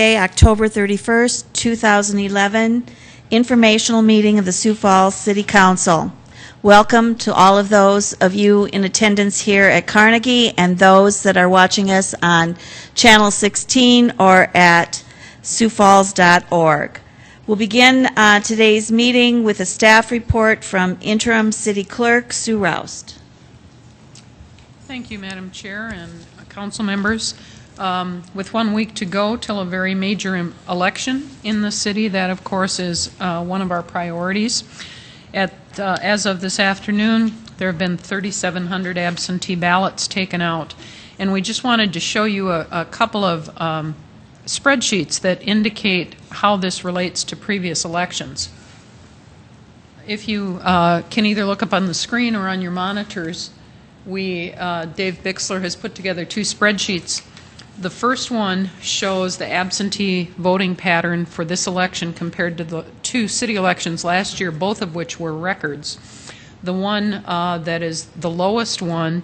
October 31st, 2011, informational meeting of the Sioux Falls City Council. Welcome to all of those of you in attendance here at Carnegie and those that are watching us on Channel 16 or at siouxfalls.org. We'll begin today's meeting with a staff report from Interim City Clerk Sue Roust. Thank you, Madam Chair and council members. With 1 week to go till a very major election in the city, that of course is one of our priorities. As of this afternoon, there have been 3,700 absentee ballots taken out, and we just wanted to show you a couple of spreadsheets that indicate how this relates to previous elections. If you can either look up on the screen or on your monitors, Dave Bixler has put together two spreadsheets. The first one shows the absentee voting pattern for this election compared to the two city elections last year, both of which were records. The one that is the lowest one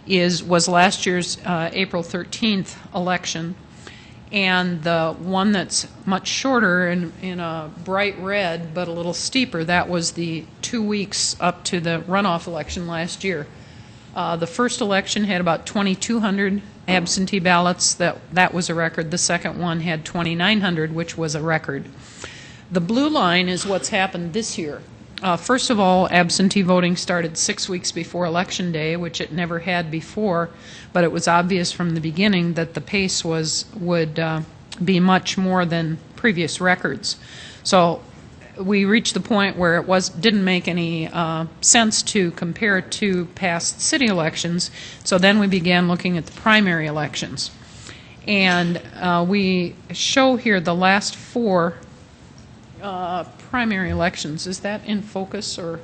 was last year's April 13th election, and the one that's much shorter in a bright red but a little steeper, that was the 2 weeks up to the runoff election last year. The first election had about 2,200 absentee ballots. That was a record. The second one had 2,900, which was a record. The blue line is what's happened this year. First of all, absentee voting started 6 weeks before Election Day, which it never had before, but it was obvious from the beginning that the pace would be much more than previous records. So we reached the point where it didn't make any sense to compare it to past city elections. So then we began looking at the primary elections, and we show here the last four primary elections. Is that in focus, or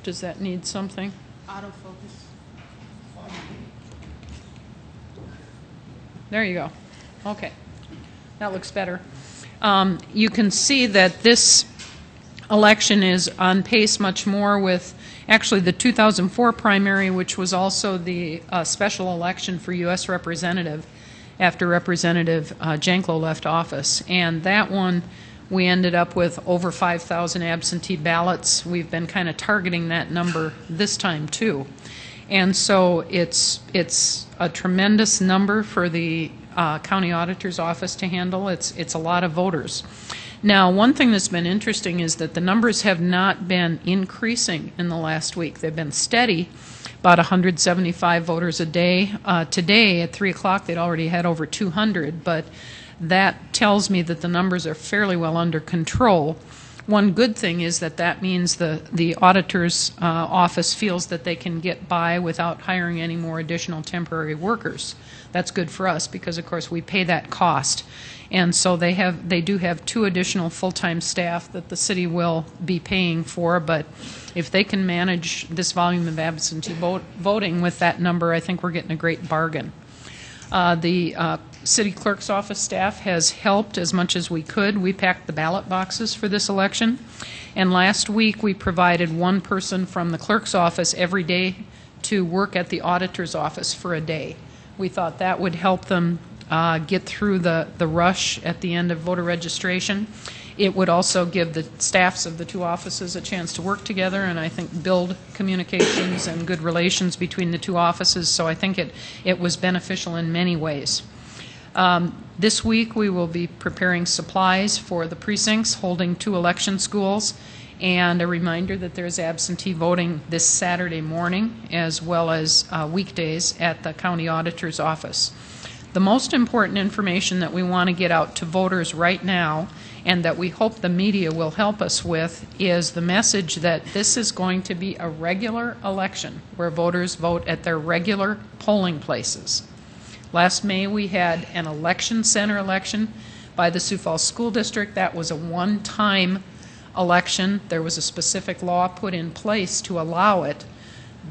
does that need something? Autofocus. There you go. Okay, that looks better. You can see that this election is on pace much more with actually the 2004 primary, which was also the special election for U.S. Representative after Representative Janklow left office. And that one, we ended up with over 5,000 absentee ballots. We've been kind of targeting that number this time too. And so it's a tremendous number for the county auditor's office to handle. It's a lot of voters. Now, one thing that's been interesting is that the numbers have not been increasing in the last week. They've been steady, about 175 voters a day. Today at 3 o'clock they'd already had over 200, but that tells me that the numbers are fairly well under control. One good thing is that means the auditor's office feels that they can get by without hiring any more additional temporary workers. That's good for us because, of course, we pay that cost. And so they do have 2 additional full-time staff that the city will be paying for, but if they can manage this volume of absentee voting with that number, I think we're getting a great bargain. The city clerk's office staff has helped as much as we could. We packed the ballot boxes for this election, and last week we provided one person from the clerk's office every day to work at the auditor's office for a day. We thought that would help them get through the rush at the end of voter registration. It would also give the staffs of the 2 offices a chance to work together and I think build communications and good relations between the 2 offices, so I think it was beneficial in many ways. This week we will be preparing supplies for the precincts, holding 2 election schools, and a reminder that there's absentee voting this Saturday morning as well as weekdays at the county auditor's office. The most important information that we want to get out to voters right now, and that we hope the media will help us with, is the message that this is going to be a regular election where voters vote at their regular polling places. Last May we had an election center election by the Sioux Falls School District. That was a one-time election. There was a specific law put in place to allow it.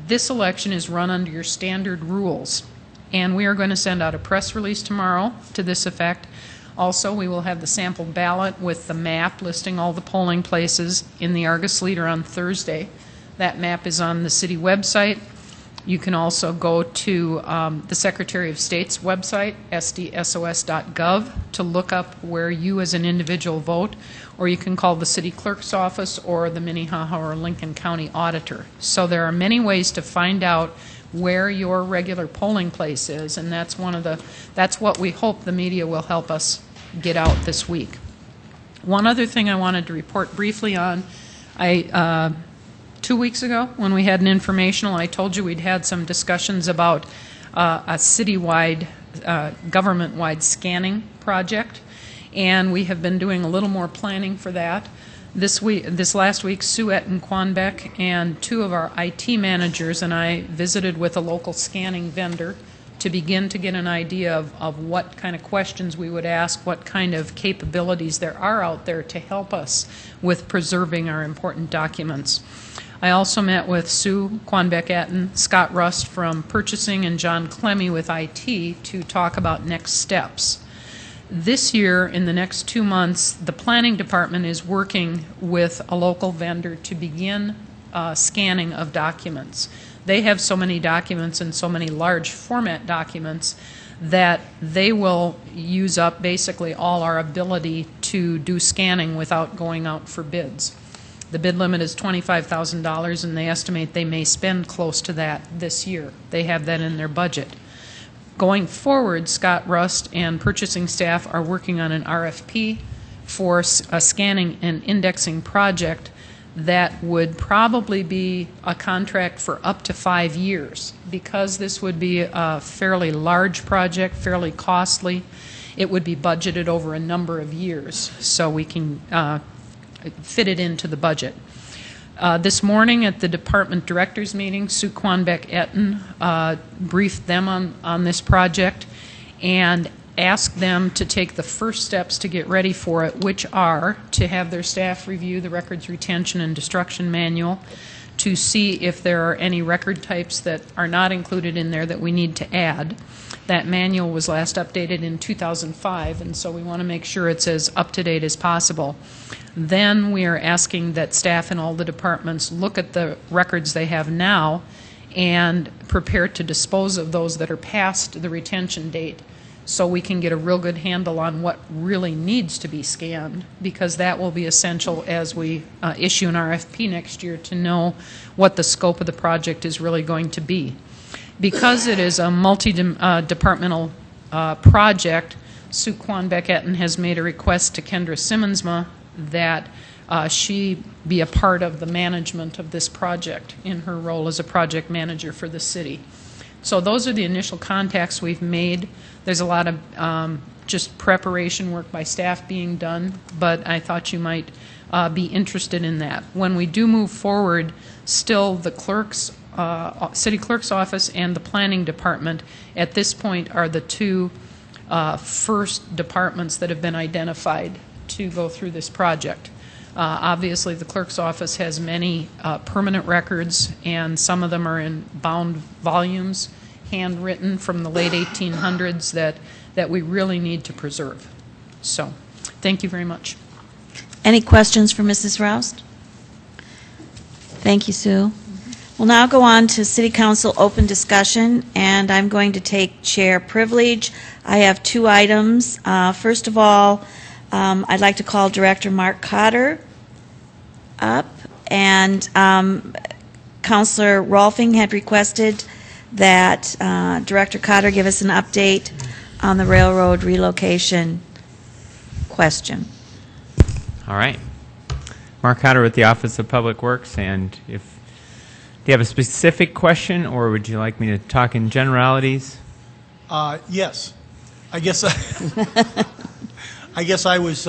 This election is run under your standard rules, and we are going to send out a press release tomorrow to this effect. Also, we will have the sample ballot with the map listing all the polling places in the Argus Leader on Thursday. That map is on the city website. You can also go to the Secretary of State's website, sdsos.gov, to look up where you as an individual vote, or you can call the city clerk's office or the Minnehaha or Lincoln County auditor. So there are many ways to find out where your regular polling place is, and that's what we hope the media will help us get out this week. One other thing I wanted to report briefly on, 2 weeks ago, when we had an informational, I told you we'd had some discussions about a citywide, government-wide scanning project, and we have been doing a little more planning for that. This last week, Suette and Quanbeck and two of our IT managers and I visited with a local scanning vendor to begin to get an idea of what kind of questions we would ask, what kind of capabilities there are out there to help us with preserving our important documents. I also met with Sue Quanbeck-Etten, Scott Rust from Purchasing, and John Clemmy with IT to talk about next steps. This year, in the next 2 months, the planning department is working with a local vendor to begin scanning of documents. They have so many documents and so many large format documents that they will use up basically all our ability to do scanning without going out for bids. The bid limit is $25,000, and they estimate they may spend close to that this year. They have that in their budget. Going forward, Scott Rust and purchasing staff are working on an RFP for a scanning and indexing project that would probably be a contract for up to 5 years. Because this would be a fairly large project, fairly costly, it would be budgeted over a number of years, so we can fit it into the budget. This morning at the department directors meeting, Sue Quanbeck-Etten briefed them on this project and asked them to take the first steps to get ready for it, which are to have their staff review the records retention and destruction manual to see if there are any record types that are not included in there that we need to add. That manual was last updated in 2005, and so we want to make sure it's as up-to-date as possible. Then we are asking that staff in all the departments look at the records they have now and prepare to dispose of those that are past the retention date, so we can get a real good handle on what really needs to be scanned, because that will be essential as we issue an RFP next year to know what the scope of the project is really going to be. Because it is a multi-departmental project, Sue Quanbeck-Etten has made a request to Kendra Simmonsma that she be a part of the management of this project in her role as a project manager for the city. So those are the initial contacts we've made. There's a lot of just preparation work by staff being done, but I thought you might be interested in that. When we do move forward, still the city clerk's office and the planning department at this point are the two first departments that have been identified to go through this project. Obviously, the clerk's office has many permanent records, and some of them are in bound volumes, handwritten from the late 1800s that we really need to preserve. So, thank you very much. Any questions for Mrs. Roust? Thank you, Sue. We'll now go on to City Council open discussion, and I'm going to take chair privilege. I have 2 items. First of all, I'd like to call Director Mark Cotter up, and Councilor Rolfing had requested that Director Cotter give us an update on the railroad relocation question. All right. Mark Cotter with the Office of Public Works, and do you have a specific question, or would you like me to talk in generalities? Yes. I guess I was,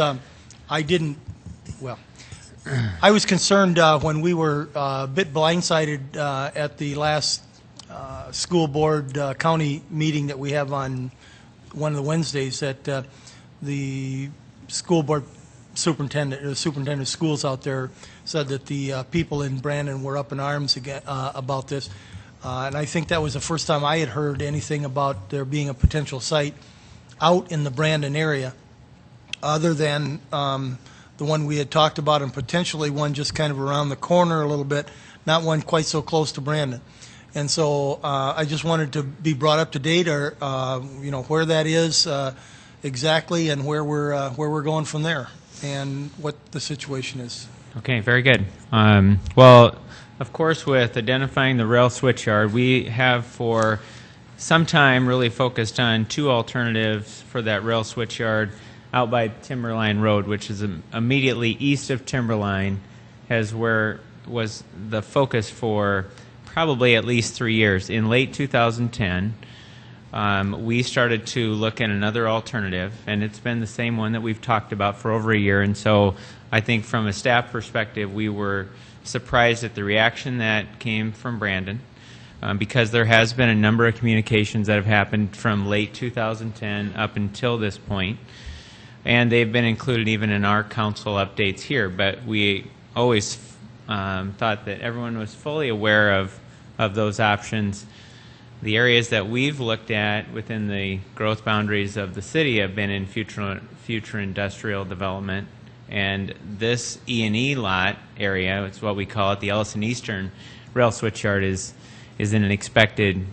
I was concerned when we were a bit blindsided at the last school board county meeting that we have on one of the Wednesdays that the school board superintendent of schools out there said that the people in Brandon were up in arms again, about this. And I think that was the first time I had heard anything about there being a potential site out in the Brandon area, other than the one we had talked about, and potentially one just kind of around the corner a little bit, not one quite so close to Brandon. And so I just wanted to be brought up to date, or where that is exactly, and where we're going from there, and what the situation is. Okay, very good. Well, of course, with identifying the rail switchyard, we have for some time really focused on two alternatives for that rail switchyard out by Timberline Road, which is immediately east of Timberline, where was the focus for probably at least 3 years. In late 2010, we started to look at another alternative, and it's been the same one that we've talked about for over a year. And so I think from a staff perspective, we were surprised at the reaction that came from Brandon, because there has been a number of communications that have happened from late 2010 up until this point, and they've been included even in our council updates here. But we always thought that everyone was fully aware of those options. The areas that we've looked at within the growth boundaries of the city have been in future industrial development, and this E&E lot area, it's what we call it, the Ellison Eastern Rail Switchyard, is in an expected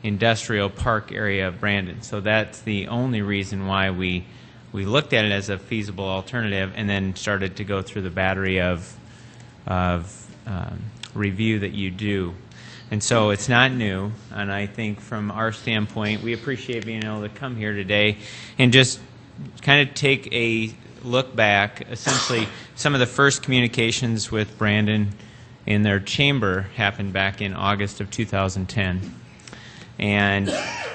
industrial park area of Brandon. So that's the only reason why we looked at it as a feasible alternative, and then started to go through the battery of review that you do. And so it's not new, and I think from our standpoint, we appreciate being able to come here today and just kind of take a look back. Essentially, some of the first communications with Brandon in their chamber happened back in August of 2010. And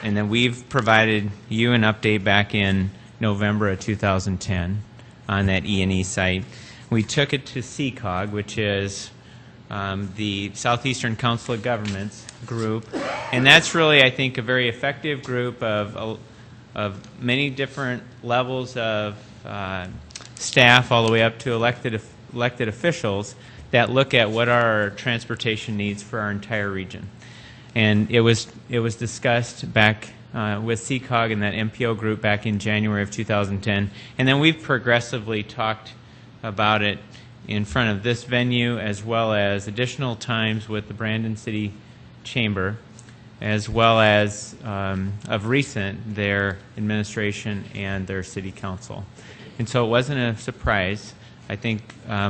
then we've provided you an update back in November of 2010 on that E&E site. We took it to CCOG, which is the Southeastern Council of Governments group, and that's really, I think, a very effective group of many different levels of staff, all the way up to elected officials, that look at what are our transportation needs for our entire region. And it was discussed back with CCOG and that MPO group back in January of 2010, and then we've progressively talked about it in front of this venue, as well as additional times with the Brandon City Chamber, as well as of recent their administration and their city council. And so it wasn't a surprise. I think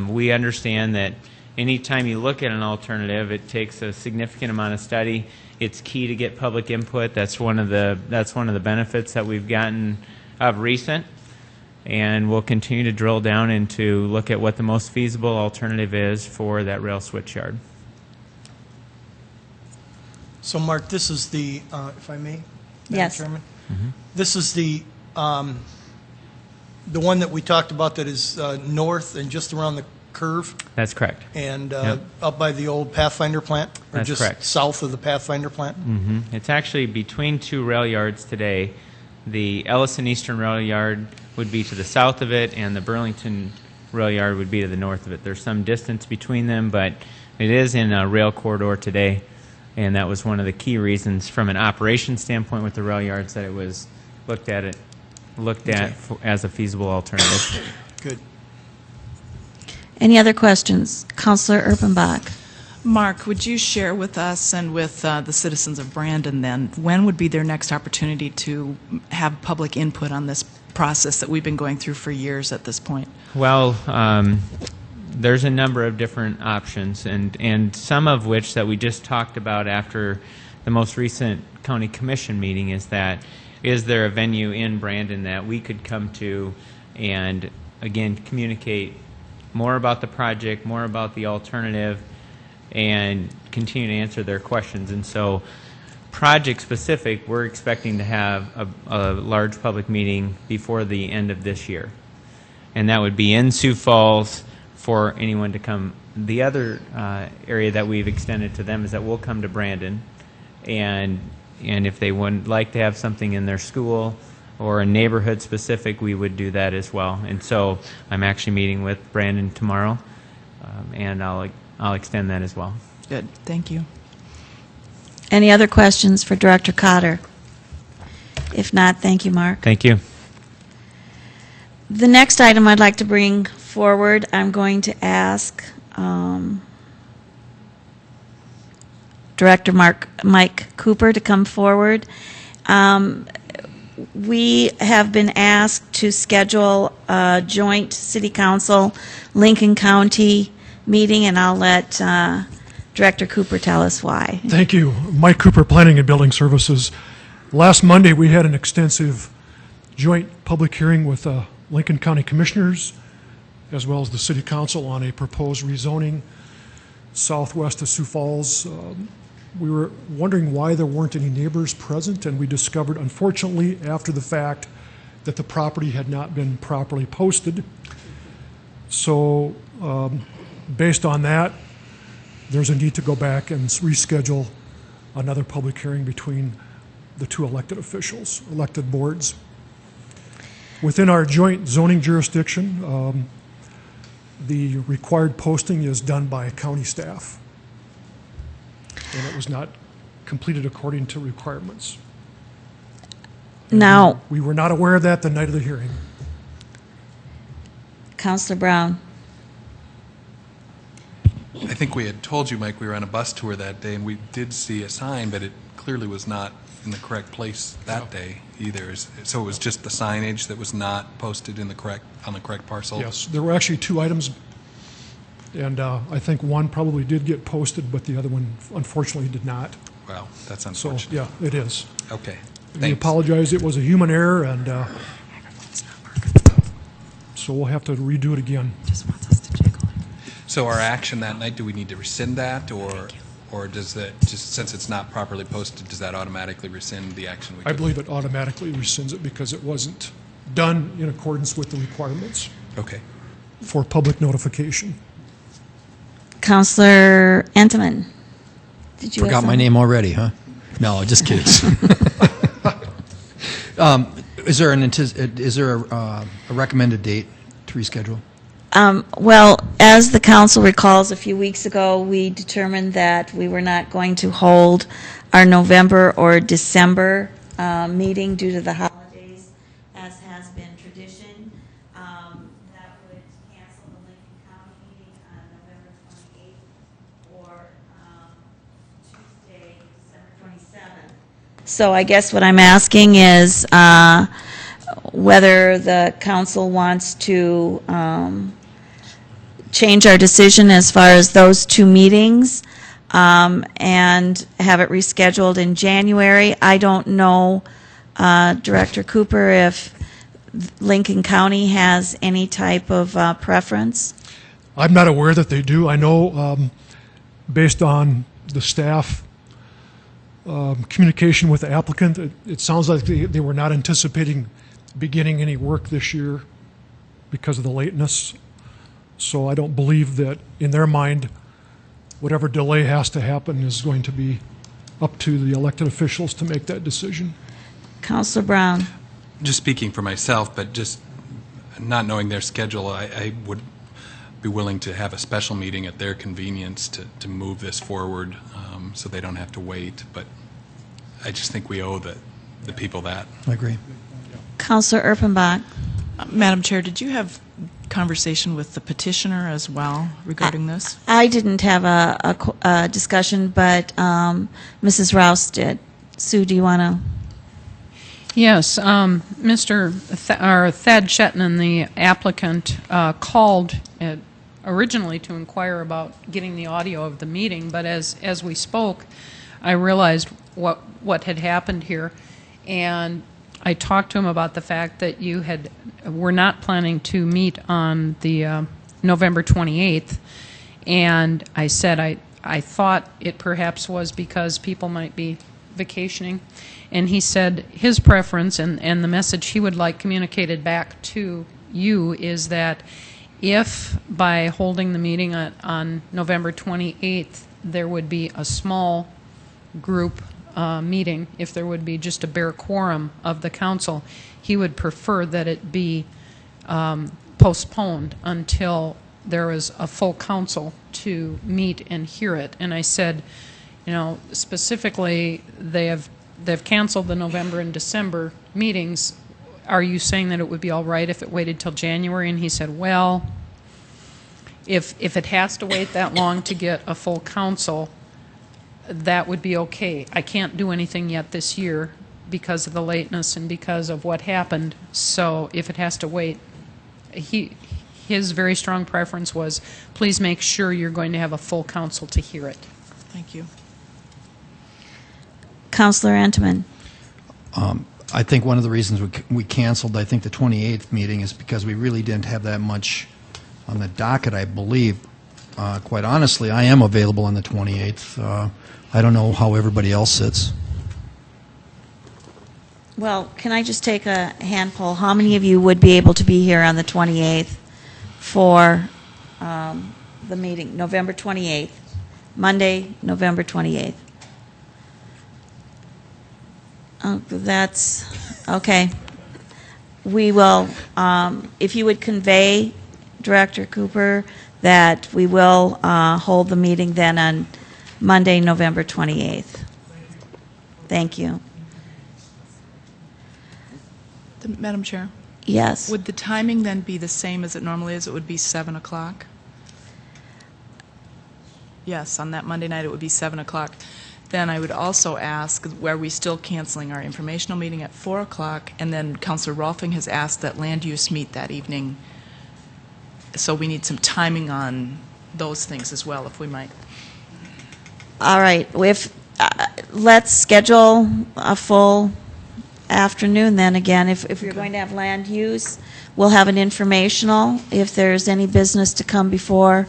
we understand that anytime you look at an alternative, it takes a significant amount of study. It's key to get public input. That's one of the benefits that we've gotten of recent. And we'll continue to drill down into look at what the most feasible alternative is for that rail switchyard. So, Mark, this is the, if I may, Madam Yes. Chairman? This is the one that we talked about that is north and just around the curve, That's correct. and Yep. up by the old Pathfinder plant, or That's just correct. south of the Pathfinder plant? It's actually between two rail yards today. The Ellison Eastern Rail Yard would be to the south of it, and the Burlington Rail Yard would be to the north of it. There's some distance between them, but it is in a rail corridor today, and that was one of the key reasons from an operations standpoint with the rail yards that it was looked at as a feasible alternative. Good. Any other questions? Councillor Urbanbach. Mark, would you share with us and with the citizens of Brandon then, when would be their next opportunity to have public input on this process that we've been going through for years at this point? Well, there's a number of different options, and some of which that we just talked about after the most recent county commission meeting is there a venue in Brandon that we could come to and, again, communicate more about the project, more about the alternative, and continue to answer their questions. And so project specific, we're expecting to have a large public meeting before the end of this year. And that would be in Sioux Falls for anyone to come. The other area that we've extended to them is that we'll come to Brandon, and if they would like to have something in their school or a neighborhood specific, we would do that as well. And so I'm actually meeting with Brandon tomorrow, and I'll extend that as well. Good, thank you. Any other questions for Director Cotter? If not, thank you, Mark. Thank you. The next item I'd like to bring forward, I'm going to ask Director Mike Cooper to come forward. We have been asked to schedule a joint City Council Lincoln County meeting, and I'll let Director Cooper tell us why. Thank you. Mike Cooper, Planning and Building Services. Last Monday, we had an extensive joint public hearing with Lincoln County Commissioners as well as the City Council on a proposed rezoning southwest of Sioux Falls. We were wondering why there weren't any neighbors present, and we discovered, unfortunately, after the fact, that the property had not been properly posted. So, based on that, there's a need to go back and reschedule another public hearing between the two elected officials, elected boards. Within our joint zoning jurisdiction, the required posting is done by county staff, and it was not completed according to requirements. Now, We were not aware of that the night of the hearing. Councilor Brown. I think we had told you, Mike, we were on a bus tour that day, and we did see a sign, but it clearly was not in the correct place that day either. So it was just the signage that was not posted in the correct, on the correct parcel? Yes, there were actually two items, and I think one probably did get posted, but the other one unfortunately did not. Wow, that's So, unfortunate. yeah, it is. Okay, We thanks. apologize, it was a human error, and so we'll have to redo it again. Just wants us to jiggle it. So our action that night, do we need to rescind that, or does that, just since it's not properly posted, does that automatically rescind the action we took? I believe it automatically rescinds it because it wasn't done in accordance with the requirements Okay. for public notification. Councilor Entenmann. Did you have Forgot my something? name already, huh? No, just kidding. Is there a recommended date to reschedule? Well, as the council recalls, a few weeks ago, we determined that we were not going to hold our November or December meeting due to the holidays, as has been tradition. That would cancel the Lincoln County meeting on November 28th or Tuesday, December 27th. So I guess what I'm asking is whether the council wants to change our decision as far as those two meetings and have it rescheduled in January. I don't know, Director Cooper, if Lincoln County has any type of preference. I'm not aware that they do. I know, based on the staff communication with the applicant, it sounds like they were not anticipating beginning any work this year because of the lateness. So I don't believe that, in their mind, whatever delay has to happen is going to be up to the elected officials to make that decision. Councilor Brown. Just speaking for myself, but just not knowing their schedule, I would be willing to have a special meeting at their convenience to move this forward so they don't have to wait. But I just think we owe the people that. I agree. Councilor Erpenbach. Madam Chair, did you have conversation with the petitioner as well regarding this? I didn't have a discussion, but Mrs. Rouse did. Sue, do you want to? Yes, Mr. Thad Shetnan, the applicant, called originally to inquire about getting the audio of the meeting, but as we spoke, I realized what had happened here, and I talked to him about the fact that you were not planning to meet on the November 28th, and I said I thought it perhaps was because people might be vacationing, and he said his preference and the message he would like communicated back to you is that if by holding the meeting on November 28th there would be a small group meeting, if there would be just a bare quorum of the council, he would prefer that it be postponed until there is a full council to meet and hear it. And I said, you know, specifically, they've canceled the November and December meetings. Are you saying that it would be all right if it waited till January? And he said, well, if it has to wait that long to get a full council, that would be okay. I can't do anything yet this year because of the lateness and because of what happened, so if it has to wait, his very strong preference was, please make sure you're going to have a full council to hear it. Thank you. Councillor Antoman. I think one of the reasons we canceled, I think, the 28th meeting is because we really didn't have that much on the docket, I believe. Quite honestly, I am available on the 28th. I don't know how everybody else sits. Well, can I just take a hand poll? How many of you would be able to be here on the 28th for the meeting, November 28th, Monday, November 28th? Oh, that's, okay. We will, if you would convey, Director Cooper, that we will hold the meeting then on Monday, November 28th. Thank you. Madam Chair, Yes. would the timing then be the same as it normally is? It would be 7 o'clock? Yes, on that Monday night it would be 7 o'clock. Then I would also ask, are we still canceling our informational meeting at 4 o'clock? And then Councilor Rolfing has asked that land use meet that evening. So we need some timing on those things as well, if we might. All right. Let's schedule a full afternoon then again. If you're going to have land use, we'll have an informational if there's any business to come before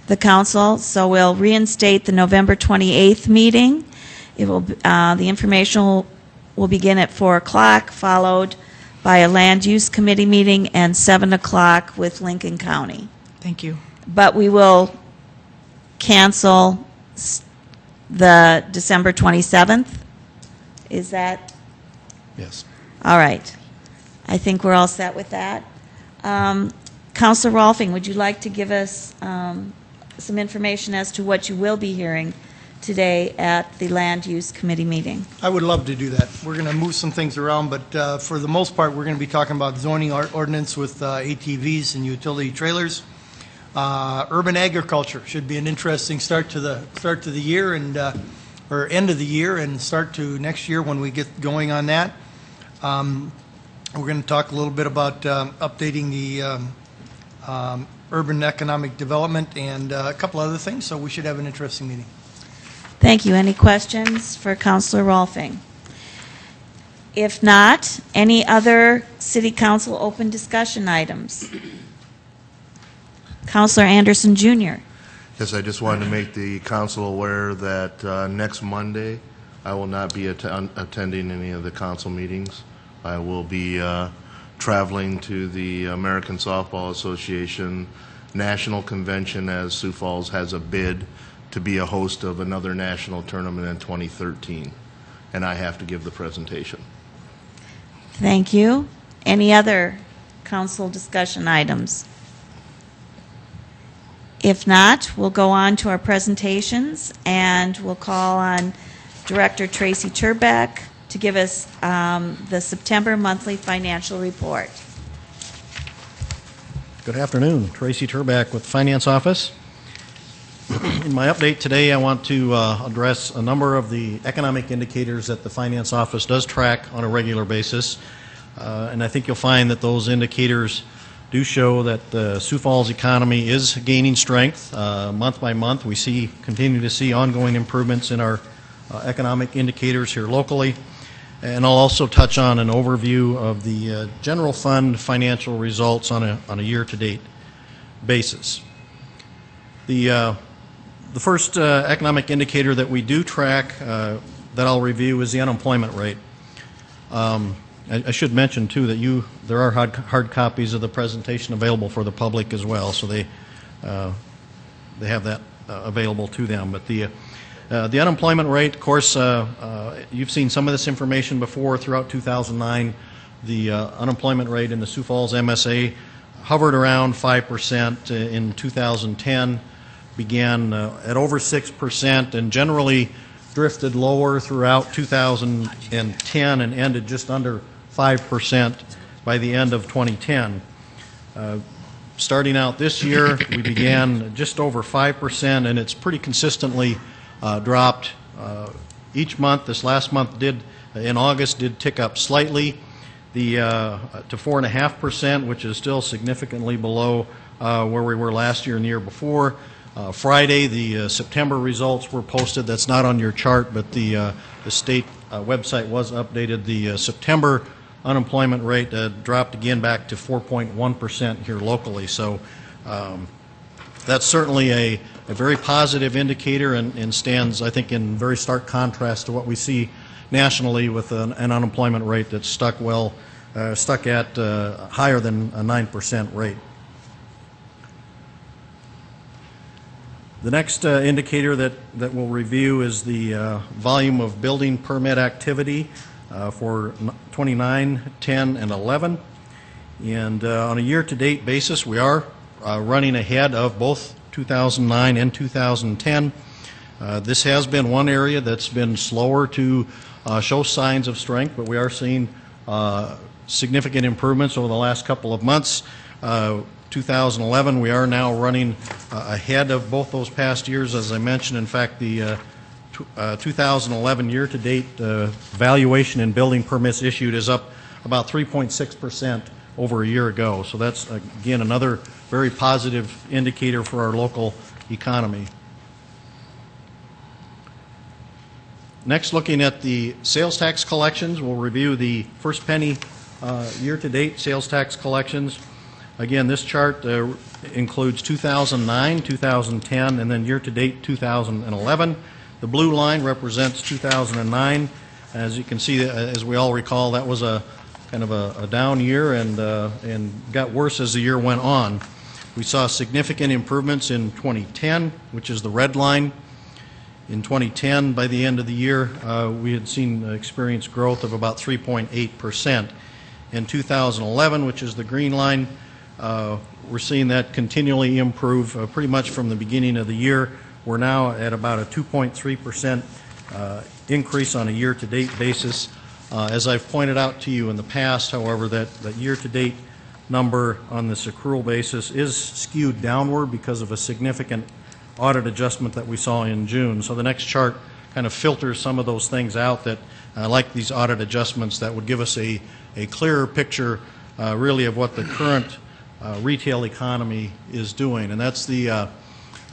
the council. So we'll reinstate the November 28th meeting. It will the informational will begin at 4 o'clock, followed by a land use committee meeting and 7 o'clock with Lincoln County. Thank you. But we will cancel the December 27th. Is that? Yes. All right. I think we're all set with that. Councilor Rolfing, would you like to give us some information as to what you will be hearing today at the Land Use Committee meeting? I would love to do that. We're going to move some things around, but for the most part, we're going to be talking about zoning ordinance with ATVs and utility trailers. Urban agriculture should be an interesting start to the year and or end of the year and start to next year when we get going on that. We're going to talk a little bit about updating the urban economic development and a couple other things, so we should have an interesting meeting. Thank you. Any questions for Councilor Rolfing? If not, any other City Council open discussion items? Councilor Anderson Jr. Yes, I just wanted to make the council aware that next Monday, I will not be attending any of the council meetings. I will be traveling to the American Softball Association National Convention as Sioux Falls has a bid to be a host of another national tournament in 2013, and I have to give the presentation. Thank you. Any other council discussion items? If not, we'll go on to our presentations, and we'll call on Director Tracy Turbeck to give us the September monthly financial report. Good afternoon. Tracy Turbeck with Finance Office. In my update today, I want to address a number of the economic indicators that the Finance Office does track on a regular basis. And I think you'll find that those indicators do show that the Sioux Falls economy is gaining strength. Month by month, we continue to see ongoing improvements in our economic indicators here locally. And I'll also touch on an overview of the general fund financial results on a year-to-date basis. The first economic indicator that we do track that I'll review is the unemployment rate. I should mention too that there are hard copies of the presentation available for the public as well, so they have that available to them. But the unemployment rate, of course, you've seen some of this information before. Throughout 2009, the unemployment rate in the Sioux Falls MSA hovered around 5%. In 2010, began at over 6% and generally drifted lower throughout 2010 and ended just under 5% by the end of 2010. Starting out this year, we began just over 5%, and it's pretty consistently dropped each month. This last month in August, did tick up slightly to 4.5%, which is still significantly below where we were last year and the year before. Friday, the September results were posted. That's not on your chart, but the state website was updated. The September unemployment rate dropped again back to 4.1% here locally. So that's certainly a very positive indicator and stands, I think, in very stark contrast to what we see nationally with an unemployment rate that's stuck at higher than a 9% rate. The next indicator that we'll review is the volume of building permit activity for 29, 10, and 11. And on a year-to-date basis, we are running ahead of both 2009 and 2010. This has been one area that's been slower to show signs of strength, but we are seeing significant improvements over the last couple of months. 2011, we are now running ahead of both those past years. As I mentioned, in fact, the 2011 year-to-date valuation in building permits issued is up about 3.6% over a year ago. So that's, again, another very positive indicator for our local economy. Next, looking at the sales tax collections, we'll review the first penny year-to-date sales tax collections. Again, this chart includes 2009, 2010, and then year-to-date 2011. The blue line represents 2009. As you can see, as we all recall, that was a kind of a down year and got worse as the year went on. We saw significant improvements in 2010, which is the red line. In 2010, by the end of the year, we had experienced growth of about 3.8%. In 2011, which is the green line, we're seeing that continually improve pretty much from the beginning of the year. We're now at about a 2.3% increase on a year-to-date basis. As I've pointed out to you in the past, however, that year-to-date number on this accrual basis is skewed downward because of a significant audit adjustment that we saw in June. So the next chart kind of filters some of those things out that, like these audit adjustments, that would give us a clearer picture really of what the current retail economy is doing. And that's the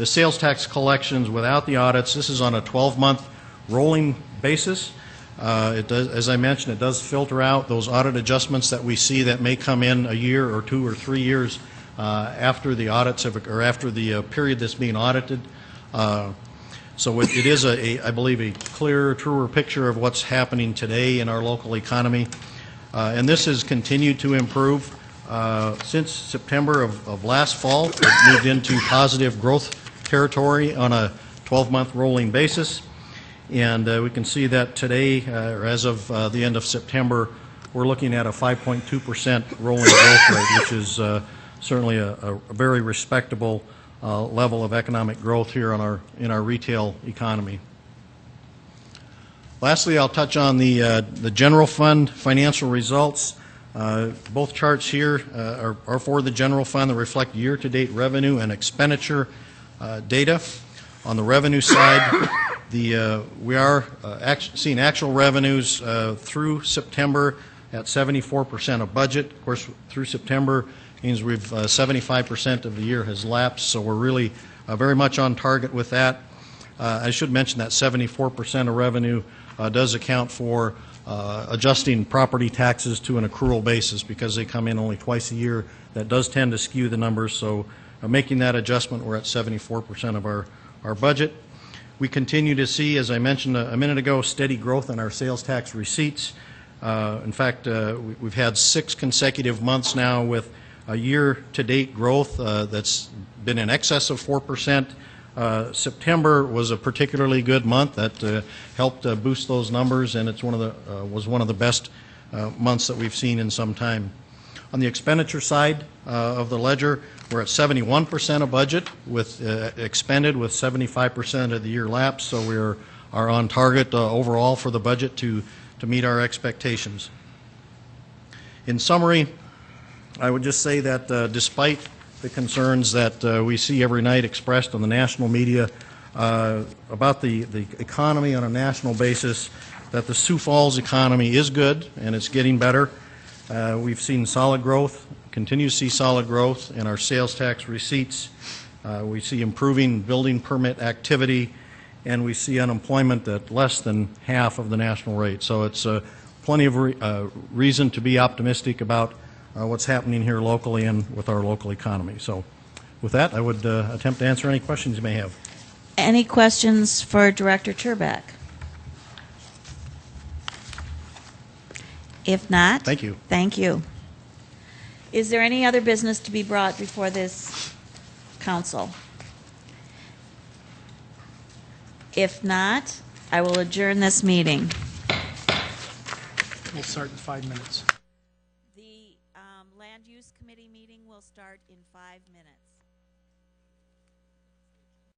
sales tax collections without the audits. This is on a 12-month rolling basis. It does, as I mentioned, it does filter out those audit adjustments that we see that may come in a year or 2 or 3 years after the audits or after the period that's being audited. So it is, I believe, a clearer, truer picture of what's happening today in our local economy. And this has continued to improve since September of last fall. It moved into positive growth territory on a 12-month rolling basis. And we can see that today, or as of the end of September, we're looking at a 5.2% rolling growth rate, which is certainly a very respectable level of economic growth here in our retail economy. Lastly, I'll touch on the general fund financial results. Both charts here are for the general fund that reflect year-to-date revenue and expenditure data. On the revenue side, we are seeing actual revenues through September at 74% of budget. Of course, through September means we've 75% of the year has lapsed, so we're really very much on target with that. I should mention that 74% of revenue does account for adjusting property taxes to an accrual basis because they come in only twice a year. That does tend to skew the numbers, so making that adjustment, we're at 74% of our budget. We continue to see, as I mentioned a minute ago, steady growth in our sales tax receipts. In fact, we've had 6 consecutive months now with a year-to-date growth that's been in excess of 4%. September was a particularly good month that helped boost those numbers, and it's was one of the best months that we've seen in some time. On the expenditure side of the ledger, we're at 71% of budget with expended with 75% of the year lapsed, so we are on target overall for the budget to meet our expectations. In summary, I would just say that despite the concerns that we see every night expressed on the national media about the economy on a national basis, that the Sioux Falls economy is good and it's getting better. We've seen solid growth, continue to see solid growth in our sales tax receipts. We see improving building permit activity, and we see unemployment at less than half of the national rate. So it's plenty of reason to be optimistic about what's happening here locally and with our local economy. So with that, I would attempt to answer any questions you may have. Any questions for Director Turbeck? If not... Thank you. Thank you. Is there any other business to be brought before this council? If not, I will adjourn this meeting. We'll start in 5 minutes. The Land Use Committee meeting will start in 5 minutes.